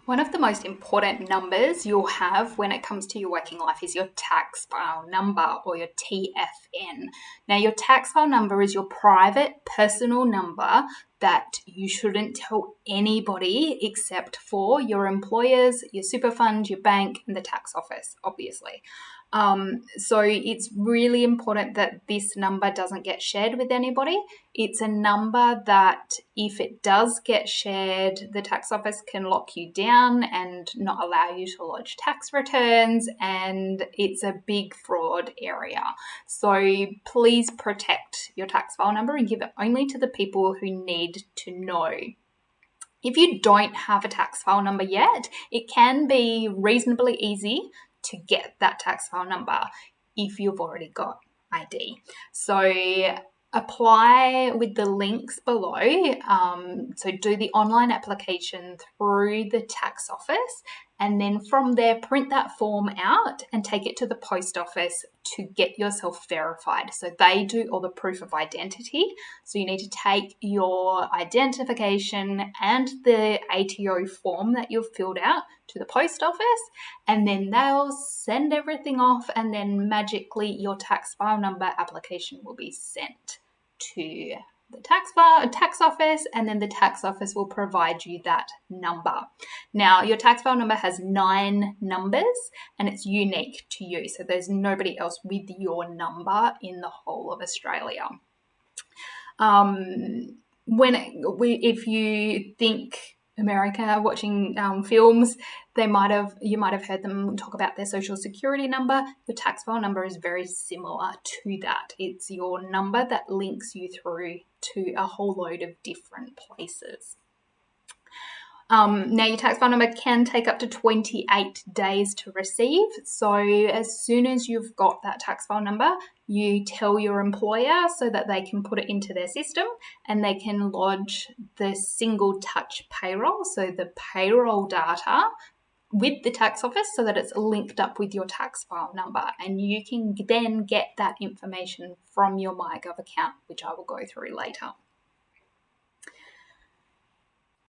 One of the most important numbers you'll have when it comes to your working life is your tax file number, or your TFN. Now, your tax file number is your private personal number that you shouldn't tell anybody except for your employers, your super fund, your bank, and the tax office, obviously. So it's really important that this number doesn't get shared with anybody. It's a number that if it does get shared, the tax office can lock you down and not allow you to lodge tax returns, and it's a big fraud area. So please protect your tax file number and give it only to the people who need to know. If you don't have a tax file number yet, it can be reasonably easy to get that tax file number if you've already got ID. So apply with the links below. So do the online application through the tax office, and then from there print that form out and take it to the post office to get yourself verified. So they do all the proof of identity. So you need to take your identification and the ATO form that you've filled out to the post office, and then they'll send everything off, and then magically your tax file number application will be sent to the tax office, and then the tax office will provide you that number. Now, your tax file number has 9 numbers and it's unique to you. So there's nobody else with your number in the whole of Australia. If you think America watching films, you might have heard them talk about their social security number. Your tax file number is very similar to that. It's your number that links you through to a whole load of different places. Now, your tax file number can take up to 28 days to receive. So as soon as you've got that tax file number, you tell your employer so that they can put it into their system and they can lodge the single touch payroll, so the payroll data, with the tax office so that it's linked up with your tax file number, and you can then get that information from your MyGov account, which I will go through later.